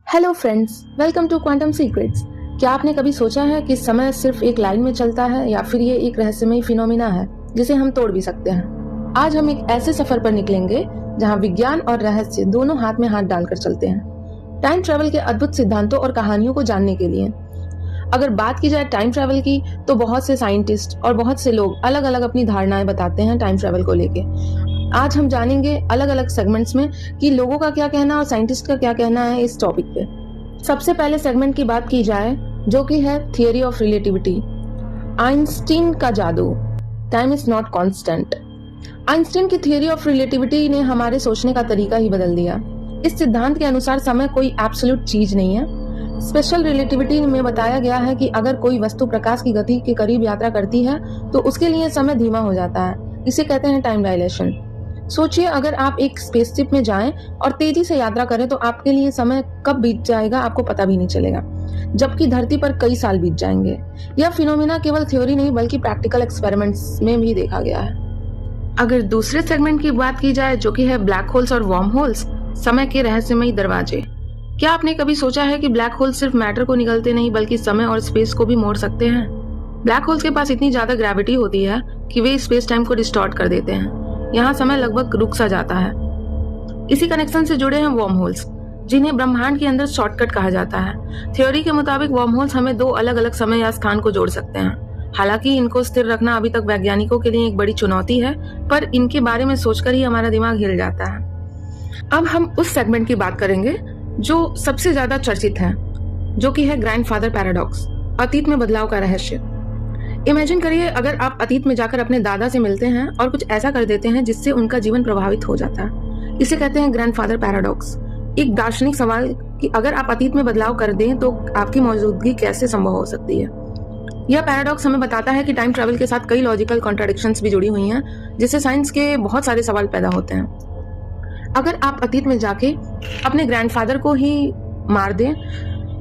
Hello friends, welcome to quantum secrets. क्या आपने कभी सोचा है कि समय सिर्फ एक लाइन में चलता है या फिर ये एक रहस्यमय फिनोमिना है जिसे हम तोड़ भी सकते हैं। आज हम एक ऐसे सफर पर निकलेंगे जहां विज्ञान और रहस्य दोनों हाथ में हाथ डालकर चलते हैं, टाइम ट्रेवल के अद्भुत सिद्धांतों और कहानियों को जानने के लिए। अगर बात की जाए टाइम ट्रेवल की, तो बहुत से साइंटिस्ट और बहुत से लोग अलग अलग अपनी धारणाएं बताते हैं टाइम ट्रेवल को लेके। आज हम जानेंगे अलग अलग सेगमेंट्स में कि लोगों का क्या कहना और साइंटिस्ट का क्या कहना है इस टॉपिक पे। सबसे पहले सेगमेंट की बात की जाए, जो कि है थियरी ऑफ रिलेटिविटी। आइंस्टीन का जादू, time is not constant. Einstein की थियरी ऑफ रिलेटिविटी ने हमारे सोचने का तरीका ही बदल दिया। इस सिद्धांत के अनुसार समय कोई एब्सोल्यूट चीज नहीं है। स्पेशल रिलेटिविटी में बताया गया है कि अगर कोई वस्तु प्रकाश की गति के करीब यात्रा करती है तो उसके लिए समय धीमा हो जाता है। इसे कहते हैं टाइम डायलेशन। सोचिए, अगर आप एक स्पेसशिप में जाएं और तेजी से यात्रा करें तो आपके लिए समय कब बीत जाएगा आपको पता भी नहीं चलेगा, जबकि धरती पर कई साल बीत जाएंगे। यह फिनोमिना केवल थ्योरी नहीं बल्कि प्रैक्टिकल एक्सपेरिमेंट्स में भी देखा गया है। अगर दूसरे सेगमेंट की बात की जाए, जो कि है ब्लैक होल्स और वर्म होल्स, समय के रहस्यमयी दरवाजे। क्या आपने कभी सोचा है कि ब्लैक होल सिर्फ मैटर को निगलते नहीं बल्कि समय और स्पेस को भी मोड़ सकते हैं? ब्लैक होल्स के पास इतनी ज्यादा ग्रेविटी होती है कि वे स्पेस टाइम को डिस्टॉर्ट कर देते हैं। यहाँ समय लगभग रुक सा जाता है। इसी कनेक्शन से जुड़े हैं वर्म होल्स, जिन्हें ब्रह्मांड के अंदर शॉर्टकट कहा जाता है। थ्योरी के मुताबिक वर्म होल्स हमें दो अलग अलग समय या स्थान को जोड़ सकते हैं। हालांकि इनको स्थिर रखना अभी तक वैज्ञानिकों के लिए एक बड़ी चुनौती है, पर इनके बारे में सोचकर ही हमारा दिमाग हिल जाता है। अब हम उस सेगमेंट की बात करेंगे जो सबसे ज्यादा चर्चित है, जो कि है ग्रैंडफादर पैराडॉक्स, अतीत में बदलाव का रहस्य। इमेजिन करिए, अगर आप अतीत में जाकर अपने दादा से मिलते हैं और कुछ ऐसा कर देते हैं जिससे उनका जीवन प्रभावित हो जाता है। इसे कहते हैं ग्रैंडफादर पैराडॉक्स। एक दार्शनिक सवाल कि अगर आप अतीत में बदलाव कर दें तो आपकी मौजूदगी कैसे संभव हो सकती है। यह पैराडॉक्स हमें बताता है कि टाइम ट्रैवल के साथ कई लॉजिकल कॉन्ट्राडिक्शंस भी जुड़ी हुई हैं, जिससे साइंस के बहुत सारे सवाल पैदा होते हैं। अगर आप अतीत में जाके अपने ग्रैंडफादर को ही मार दें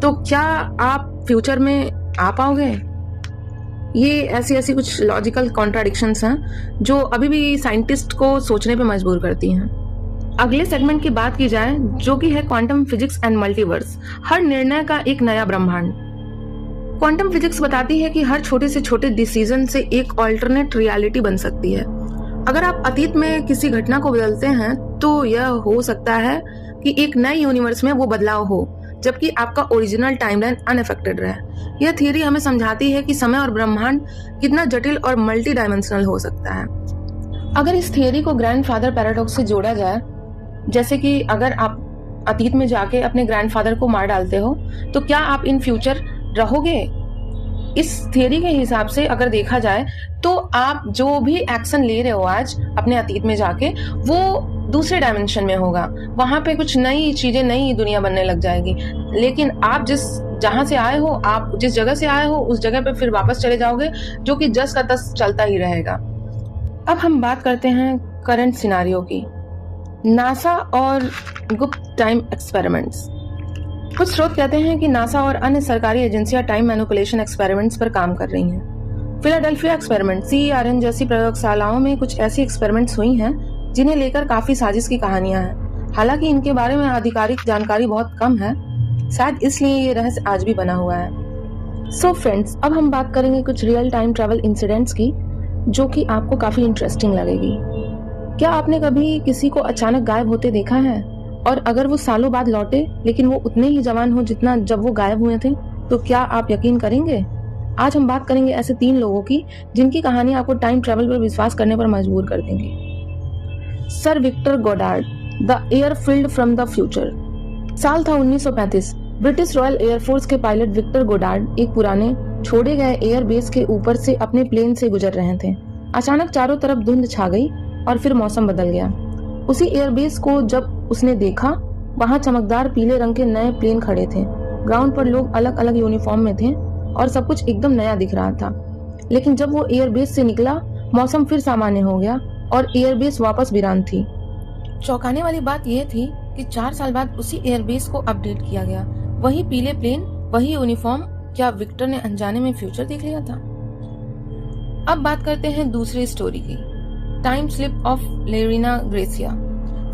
तो क्या आप फ्यूचर में आ पाओगे? ये ऐसी कुछ लॉजिकल कॉन्ट्राडिक्शंस हैं जो अभी भी साइंटिस्ट को सोचने पे मजबूर करती हैं। अगले सेगमेंट की बात की जाए, जो कि है क्वांटम फिजिक्स एंड मल्टीवर्स, हर निर्णय का एक नया ब्रह्मांड। क्वांटम फिजिक्स बताती है कि हर छोटे से छोटे डिसीजन से एक ऑल्टरनेट रियलिटी बन सकती है। अगर आप अतीत में किसी घटना को बदलते हैं तो यह हो सकता है कि एक नए यूनिवर्स में वो बदलाव हो, जबकि आपका ओरिजिनल टाइमलाइन अनअफेक्टेड रहे। यह थ्योरी हमें समझाती है कि समय और ब्रह्मांड कितना जटिल और मल्टी डायमेंशनल हो सकता है। अगर इस थ्योरी को ग्रैंडफादर पैराडॉक्स से जोड़ा जाए, जैसे कि अगर आप अतीत में जाके अपने ग्रैंडफादर को मार डालते हो तो क्या आप इन फ्यूचर रहोगे? इस थ्योरी के हिसाब से अगर देखा जाए तो आप जो भी एक्शन ले रहे हो आज अपने अतीत में जाके, वो दूसरे डायमेंशन में होगा। वहां पे कुछ नई चीजें, नई दुनिया बनने लग जाएगी। लेकिन आप जहां से आए हो, आप जिस जगह से आए हो उस जगह पे फिर वापस चले जाओगे, जो कि जस का तस चलता ही रहेगा। अब हम बात करते हैं करंट सिनारियो की, नासा और गुप्त टाइम एक्सपेरिमेंट्स। कुछ स्रोत कहते हैं कि नासा और अन्य सरकारी एजेंसियां टाइम मैनिपुलेशन एक्सपेरिमेंट्स पर काम कर रही हैं। फिलाडेल्फिया एक्सपेरिमेंट, CERN जैसी प्रयोगशालाओं में कुछ ऐसी एक्सपेरिमेंट्स हुई हैं जिन्हें लेकर काफी साजिश की कहानियां हैं। हालांकि इनके बारे में आधिकारिक जानकारी बहुत कम है, शायद इसलिए ये रहस्य आज भी बना हुआ है। सो फ्रेंड्स, अब हम बात करेंगे कुछ रियल टाइम ट्रैवल इंसिडेंट्स की, जो कि आपको काफी इंटरेस्टिंग लगेगी। क्या आपने कभी किसी को अचानक गायब होते देखा है? और अगर वो सालों बाद लौटे लेकिन वो उतने ही जवान हो जितना जब वो गायब हुए थे, तो क्या आप यकीन करेंगे? आज हम बात करेंगे ऐसे 3 लोगों की जिनकी कहानी आपको टाइम ट्रैवल पर विश्वास करने पर मजबूर कर देंगी। Sir Victor Goddard, the airfield from the future. साल था 1935। ब्रिटिश रॉयल एयरफोर्स के पायलट विक्टर गोडार्ड एक पुराने छोड़े गए एयरबेस के ऊपर से अपने प्लेन से गुजर रहे थे। अचानक चारों तरफ धुंध छा गई और फिर मौसम बदल गया। उसी एयरबेस को जब उसने देखा, वहां चमकदार पीले रंग के नए प्लेन खड़े थे। ग्राउंड पर लोग अलग अलग यूनिफॉर्म में थे और सब कुछ एकदम नया दिख रहा था। लेकिन जब वो एयरबेस से निकला, मौसम फिर सामान्य हो गया और एयरबेस वापस वीरान थी। चौंकाने वाली बात यह थी कि 4 साल बाद उसी एयरबेस को अपडेट किया गया। वही पीले प्लेन, वही यूनिफॉर्म। क्या विक्टर ने अनजाने में फ्यूचर देख लिया था? अब बात करते हैं दूसरी स्टोरी की, time slip of Lerina Garcia.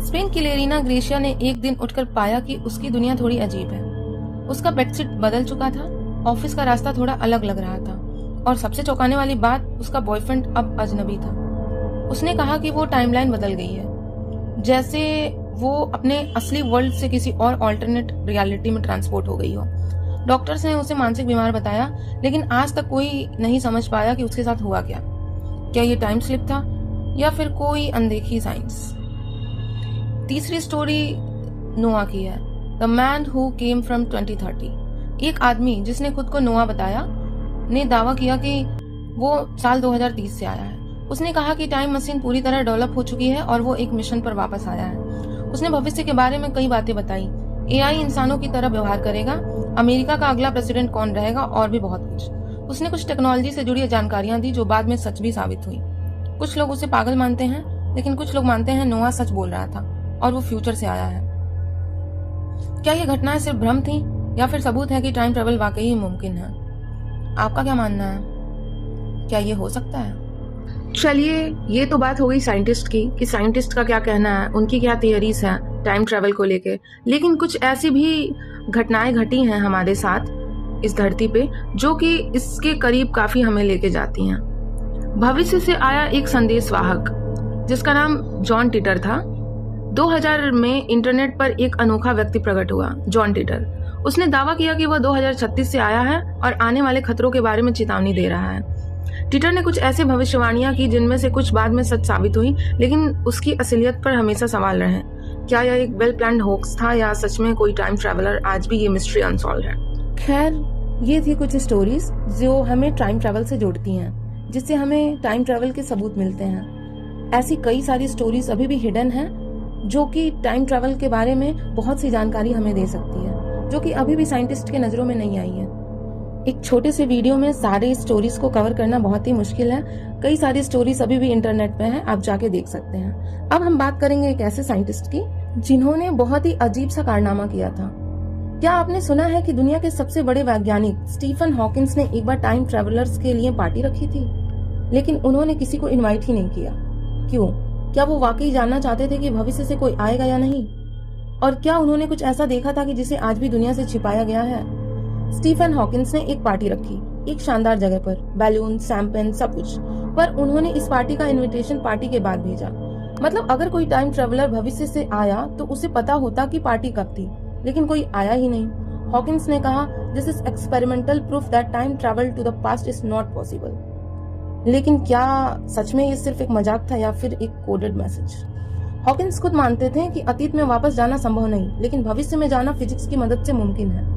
Spain की लेरिना ग्रेसिया ने एक दिन उठकर पाया कि उसकी दुनिया थोड़ी अजीब है। उसका बेडशीट बदल चुका था, ऑफिस का रास्ता थोड़ा अलग लग रहा था और सबसे चौंकाने वाली बात, उसका बॉयफ्रेंड अब अजनबी था। उसने कहा कि वो टाइमलाइन बदल गई है, जैसे वो अपने असली वर्ल्ड से किसी और ऑल्टरनेट रियलिटी में ट्रांसपोर्ट हो गई हो। डॉक्टर्स ने उसे मानसिक बीमार बताया, लेकिन आज तक कोई नहीं समझ पाया कि उसके साथ हुआ क्या ये टाइम स्लिप था या फिर कोई अनदेखी साइंस। तीसरी स्टोरी नोआ की है, the man who came from 2030। एक आदमी जिसने खुद को नोआ बताया ने दावा किया कि वो साल 2030 से आया है। उसने कहा कि टाइम मशीन पूरी तरह डेवलप हो चुकी है और वो एक मिशन पर वापस आया है। उसने भविष्य के बारे में कई बातें बताई, एआई इंसानों की तरह व्यवहार करेगा, अमेरिका का अगला प्रेसिडेंट कौन रहेगा और भी बहुत कुछ। उसने कुछ टेक्नोलॉजी से जुड़ी जानकारियां दी जो बाद में सच भी साबित हुई। कुछ लोग उसे पागल मानते हैं, लेकिन कुछ लोग मानते हैं नोआ सच बोल रहा था और वो फ्यूचर से आया है। क्या ये घटनाएं सिर्फ भ्रम थी या फिर सबूत है कि टाइम ट्रेवल वाकई ही मुमकिन है? आपका क्या मानना है? क्या ये हो सकता है? चलिए, ये तो बात हो गई साइंटिस्ट की कि साइंटिस्ट का क्या कहना है, उनकी क्या थियरीज हैं टाइम ट्रेवल को लेके। लेकिन कुछ ऐसी भी घटनाएं घटी हैं हमारे साथ इस धरती पे जो कि इसके करीब काफी हमें लेके जाती हैं। भविष्य से आया एक संदेशवाहक जिसका नाम जॉन टिटर था। 2000 में इंटरनेट पर एक अनोखा व्यक्ति प्रकट हुआ, जॉन टिटर। उसने दावा किया कि वह 2036 से आया है और आने वाले खतरों के बारे में चेतावनी दे रहा है। टिटर ने कुछ ऐसे भविष्यवाणियां की जिनमें से कुछ बाद में सच साबित हुई, लेकिन उसकी असलियत पर हमेशा सवाल रहे। क्या यह एक वेल प्लान्ड होक्स था या सच में कोई टाइम ट्रैवलर? आज भी ये मिस्ट्री अनसॉल्व है। खैर, ये थी कुछ स्टोरीज जो हमें टाइम ट्रैवल से जोड़ती हैं, जिससे हमें टाइम ट्रैवल के सबूत मिलते हैं। ऐसी कई सारी स्टोरीज अभी भी हिडन हैं जो कि टाइम ट्रैवल के बारे में बहुत सी जानकारी हमें दे सकती है, जो कि अभी भी साइंटिस्ट के नजरों में नहीं आई है। एक छोटे से वीडियो में सारी स्टोरीज को कवर करना बहुत ही मुश्किल है। कई सारी स्टोरीज अभी भी इंटरनेट पे हैं, आप जाके देख सकते हैं। अब हम बात करेंगे एक ऐसे साइंटिस्ट की जिन्होंने बहुत ही अजीब सा कारनामा किया था। क्या आपने सुना है कि दुनिया के सबसे बड़े वैज्ञानिक स्टीफन हॉकिंस ने एक बार टाइम ट्रैवलर्स के लिए पार्टी रखी थी, लेकिन उन्होंने किसी को इन्वाइट ही नहीं किया। क्यों? क्या वो वाकई जानना चाहते थे कि भविष्य से कोई आएगा या नहीं? और क्या उन्होंने कुछ ऐसा देखा था कि जिसे आज भी दुनिया से छिपाया गया है? स्टीफन हॉकिंस ने एक पार्टी रखी, एक शानदार जगह पर, बैलून, शैंपेन, सब कुछ। पर उन्होंने इस पार्टी का इनविटेशन पार्टी के बाद भेजा। मतलब अगर कोई टाइम ट्रेवलर भविष्य से आया तो उसे पता होता कि पार्टी कब थी, लेकिन कोई आया ही नहीं। हॉकिंस ने कहा, this is experimental proof that time travel to the past is not possible. लेकिन क्या सच में ये सिर्फ एक मजाक था या फिर एक कोडेड मैसेज? हॉकिंस खुद मानते थे कि अतीत में वापस जाना संभव नहीं, लेकिन भविष्य में जाना फिजिक्स की मदद से मुमकिन है।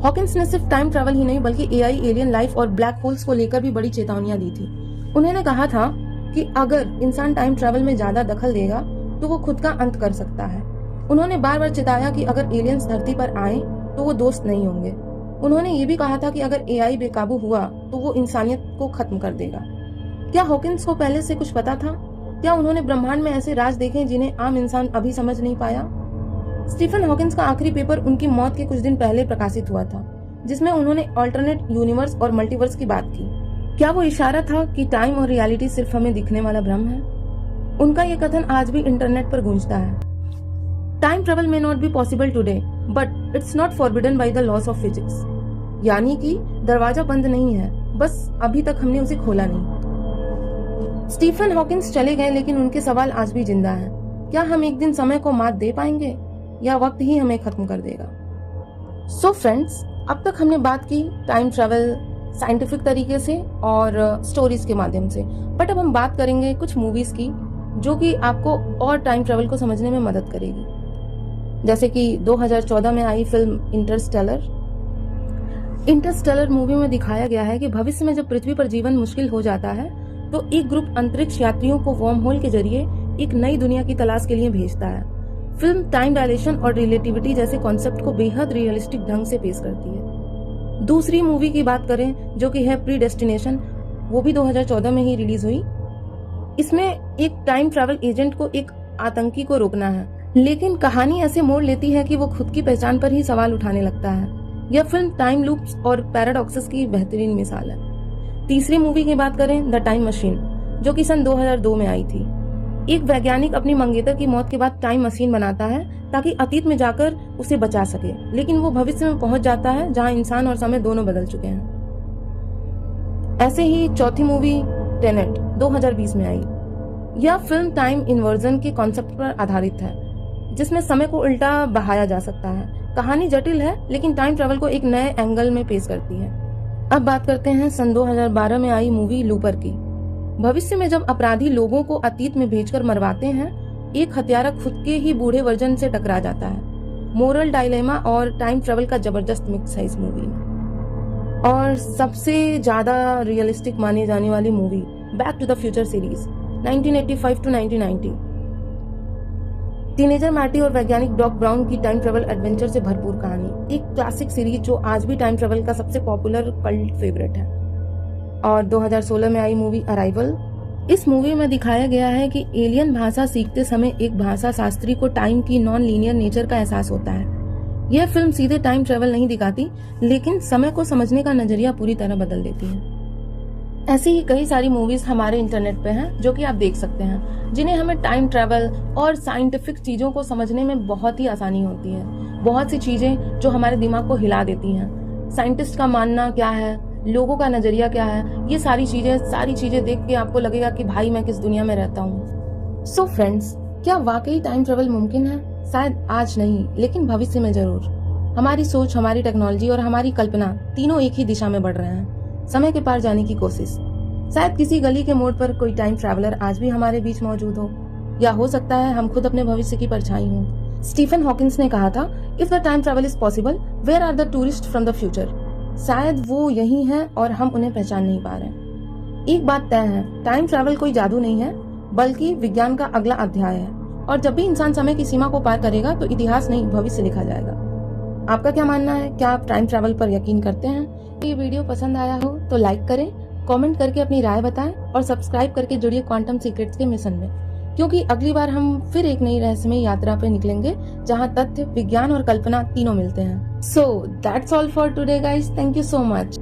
हॉकिंस ने सिर्फ टाइम ट्रैवल ही नहीं बल्कि एआई, एलियन लाइफ और ब्लैक होल्स को लेकर भी बड़ी चेतावनियां दी थी। उन्होंने कहा था कि अगर इंसान टाइम ट्रैवल में ज्यादा दखल देगा तो वो खुद का अंत कर सकता है। उन्होंने बार बार चेताया कि अगर एलियंस धरती पर आए तो वो दोस्त नहीं होंगे। उन्होंने ये भी कहा था कि अगर एआई बेकाबू हुआ तो वो इंसानियत को खत्म कर देगा। क्या हॉकिंस को पहले से कुछ पता था? क्या उन्होंने ब्रह्मांड में ऐसे राज देखे जिन्हें आम इंसान अभी समझ नहीं पाया? स्टीफन हॉकिंस का आखिरी पेपर उनकी मौत के कुछ दिन पहले प्रकाशित हुआ था, जिसमें उन्होंने अल्टरनेट यूनिवर्स और मल्टीवर्स की बात की। क्या वो इशारा था कि टाइम और रियलिटी सिर्फ हमें दिखने वाला भ्रम है? उनका ये कथन आज भी इंटरनेट पर गूंजता है। Time travel may not be possible today, but it's not forbidden by the laws of physics. यानी कि दरवाजा बंद नहीं है, बस अभी तक हमने उसे खोला नहीं। स्टीफन हॉकिंस चले गए, लेकिन उनके सवाल आज भी जिंदा हैं। क्या हम एक दिन समय को मात दे पाएंगे या वक्त ही हमें खत्म कर देगा? सो फ्रेंड्स, अब तक हमने बात की टाइम ट्रैवल साइंटिफिक तरीके से और स्टोरीज के माध्यम से, बट अब हम बात करेंगे कुछ मूवीज की जो कि आपको और टाइम ट्रैवल को समझने में मदद करेगी। जैसे कि 2014 में आई फिल्म इंटरस्टेलर। इंटरस्टेलर मूवी में दिखाया गया है कि भविष्य में जब पृथ्वी पर जीवन मुश्किल हो जाता है तो एक ग्रुप अंतरिक्ष यात्रियों को वर्म होल के जरिए एक नई दुनिया की तलाश के लिए भेजता है। फिल्म टाइम डायलेशन और रिलेटिविटी जैसे कॉन्सेप्ट को बेहद रियलिस्टिक ढंग से पेश करती है। दूसरी मूवी की बात करें जो कि है प्रीडेस्टिनेशन, वो भी 2014 में ही रिलीज हुई। इसमें एक टाइम ट्रैवल एजेंट को एक आतंकी को रोकना है, लेकिन कहानी ऐसे मोड़ लेती है कि वो खुद की पहचान पर ही सवाल उठाने लगता है। यह फिल्म टाइम लूप्स और पैराडॉक्सेस की बेहतरीन मिसाल है। तीसरी मूवी की बात करें द टाइम मशीन, जो कि सन 2002 में आई थी। एक वैज्ञानिक अपनी मंगेतर की मौत के बाद टाइम मशीन बनाता है ताकि अतीत में जाकर उसे बचा सके, लेकिन वो भविष्य में पहुंच जाता है जहां इंसान और समय दोनों बदल चुके हैं। ऐसे ही चौथी मूवी टेनेट 2020 में आई। यह फिल्म टाइम इन्वर्जन के कॉन्सेप्ट पर आधारित है, जिसमें समय को उल्टा बहाया जा सकता है। कहानी जटिल है, लेकिन टाइम ट्रेवल को एक नए एंगल में पेश करती है। अब बात करते हैं सन 2012 में आई मूवी लूपर की। भविष्य में जब अपराधी लोगों को अतीत में भेजकर मरवाते हैं, एक हत्यारा खुद के ही बूढ़े वर्जन से टकरा जाता है। मोरल डायलेमा और टाइम ट्रेवल का जबरदस्त मिक्स है इस मूवी में। और सबसे ज्यादा रियलिस्टिक मानी जाने वाली movie Back to the Future series 1985 to 1990। Teenager Marty और वैज्ञानिक डॉक ब्राउन की टाइम ट्रेवल एडवेंचर से भरपूर कहानी, एक क्लासिक सीरीज जो आज भी टाइम ट्रेवल का सबसे पॉपुलर कल्ट फेवरेट है। और 2016 में आई मूवी अराइवल। इस मूवी में दिखाया गया है कि एलियन भाषा सीखते समय एक भाषा शास्त्री को टाइम की नॉन लीनियर नेचर का एहसास होता है। यह फिल्म सीधे टाइम ट्रेवल नहीं दिखाती, लेकिन समय को समझने का नजरिया पूरी तरह बदल देती है। ऐसी ही कई सारी मूवीज हमारे इंटरनेट पे हैं जो कि आप देख सकते हैं, जिन्हें हमें टाइम ट्रेवल और साइंटिफिक चीजों को समझने में बहुत ही आसानी होती है। बहुत सी चीजें जो हमारे दिमाग को हिला देती हैं। साइंटिस्ट का मानना क्या है, लोगों का नजरिया क्या है, ये सारी चीजें देख के आपको लगेगा कि भाई मैं किस दुनिया में रहता हूँ। सो फ्रेंड्स, क्या वाकई टाइम ट्रेवल मुमकिन है? शायद आज नहीं, लेकिन भविष्य में जरूर। हमारी सोच, हमारी टेक्नोलॉजी और हमारी कल्पना तीनों एक ही दिशा में बढ़ रहे हैं, समय के पार जाने की कोशिश। शायद किसी गली के मोड़ पर कोई टाइम ट्रैवलर आज भी हमारे बीच मौजूद हो, या हो सकता है हम खुद अपने भविष्य की परछाई हों। स्टीफन हॉकिंस ने कहा था, if the time travel is possible, where are the tourist from the future? शायद वो यही हैं और हम उन्हें पहचान नहीं पा रहे। एक बात तय है, टाइम ट्रैवल कोई जादू नहीं है, बल्कि विज्ञान का अगला अध्याय है। और जब भी इंसान समय की सीमा को पार करेगा तो इतिहास नहीं, भविष्य लिखा जाएगा। आपका क्या मानना है? क्या आप टाइम ट्रैवल पर यकीन करते हैं? ये वीडियो पसंद आया हो तो लाइक करें, कमेंट करके अपनी राय बताएं और सब्सक्राइब करके जुड़िए क्वांटम सीक्रेट्स के मिशन में, क्योंकि अगली बार हम फिर एक नई रहस्यमय यात्रा पे निकलेंगे जहां तथ्य, विज्ञान और कल्पना तीनों मिलते हैं। So that's all for today guys, thank you so much.